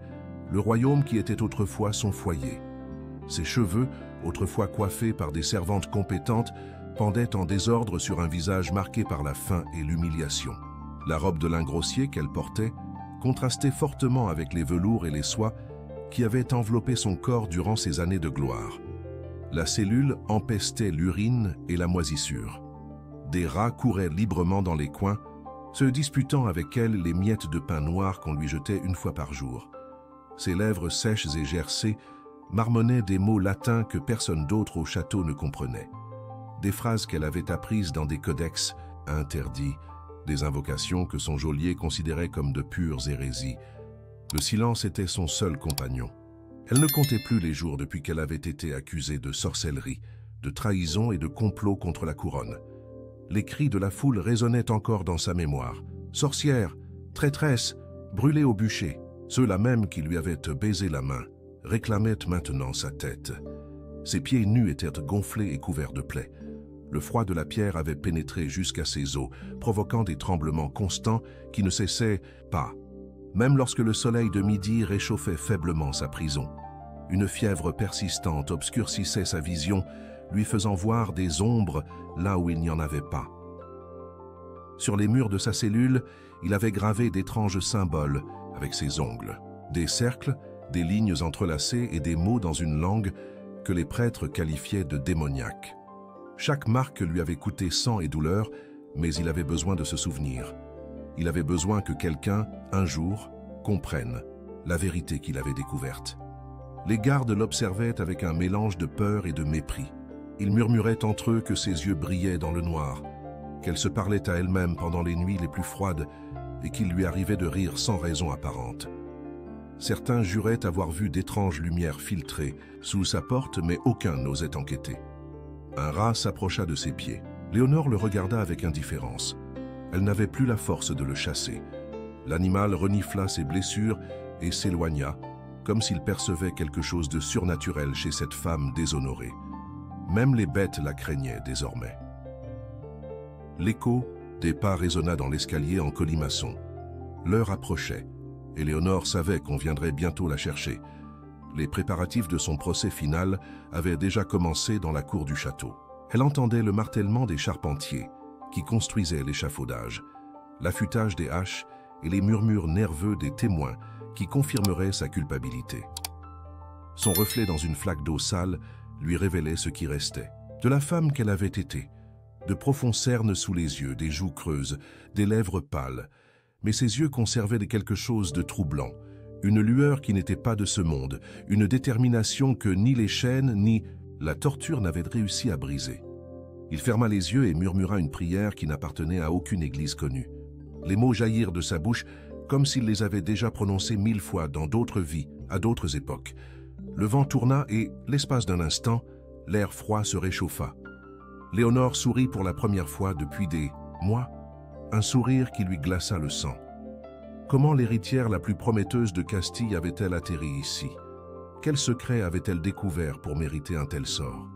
le royaume qui était autrefois son foyer. Ses cheveux, autrefois coiffés par des servantes compétentes, pendaient en désordre sur un visage marqué par la faim et l'humiliation. La robe de lin grossier qu'elle portait contrastait fortement avec les velours et les soies qui avaient enveloppé son corps durant ses années de gloire. La cellule empestait l'urine et la moisissure. Des rats couraient librement dans les coins, se disputant avec elle les miettes de pain noir qu'on lui jetait une fois par jour. Ses lèvres sèches et gercées marmonnaient des mots latins que personne d'autre au château ne comprenait. Des phrases qu'elle avait apprises dans des codex interdits, des invocations que son geôlier considérait comme de pures hérésies. Le silence était son seul compagnon. Elle ne comptait plus les jours depuis qu'elle avait été accusée de sorcellerie, de trahison et de complot contre la couronne. Les cris de la foule résonnaient encore dans sa mémoire. Sorcière, traîtresse, brûlée au bûcher. Ceux-là même qui lui avaient baisé la main réclamaient maintenant sa tête. Ses pieds nus étaient gonflés et couverts de plaies. Le froid de la pierre avait pénétré jusqu'à ses os, provoquant des tremblements constants qui ne cessaient pas, même lorsque le soleil de midi réchauffait faiblement sa prison. Une fièvre persistante obscurcissait sa vision, lui faisant voir des ombres là où il n'y en avait pas. Sur les murs de sa cellule, il avait gravé d'étranges symboles avec ses ongles, des cercles, des lignes entrelacées et des mots dans une langue que les prêtres qualifiaient de démoniaque. Chaque marque lui avait coûté sang et douleur, mais il avait besoin de se souvenir. Il avait besoin que quelqu'un, un jour, comprenne la vérité qu'il avait découverte. Les gardes l'observaient avec un mélange de peur et de mépris. Ils murmuraient entre eux que ses yeux brillaient dans le noir, qu'elle se parlait à elle-même pendant les nuits les plus froides et qu'il lui arrivait de rire sans raison apparente. Certains juraient avoir vu d'étranges lumières filtrées sous sa porte, mais aucun n'osait enquêter. Un rat s'approcha de ses pieds. Léonore le regarda avec indifférence. Elle n'avait plus la force de le chasser. L'animal renifla ses blessures et s'éloigna, comme s'il percevait quelque chose de surnaturel chez cette femme déshonorée. Même les bêtes la craignaient désormais. L'écho des pas résonna dans l'escalier en colimaçon. L'heure approchait. Éléonore savait qu'on viendrait bientôt la chercher. Les préparatifs de son procès final avaient déjà commencé dans la cour du château. Elle entendait le martèlement des charpentiers qui construisaient l'échafaudage, l'affûtage des haches et les murmures nerveux des témoins qui confirmeraient sa culpabilité. Son reflet dans une flaque d'eau sale lui révélait ce qui restait. De la femme qu'elle avait été, de profonds cernes sous les yeux, des joues creuses, des lèvres pâles, mais ses yeux conservaient quelque chose de troublant, une lueur qui n'était pas de ce monde, une détermination que ni les chaînes ni la torture n'avaient réussi à briser. Il ferma les yeux et murmura une prière qui n'appartenait à aucune église connue. Les mots jaillirent de sa bouche comme s'il les avait déjà prononcés 1000 fois dans d'autres vies, à d'autres époques. Le vent tourna et, l'espace d'un instant, l'air froid se réchauffa. Léonore sourit pour la première fois depuis des mois, un sourire qui lui glaça le sang. Comment l'héritière la plus prometteuse de Castille avait-elle atterri ici? Quel secret avait-elle découvert pour mériter un tel sort?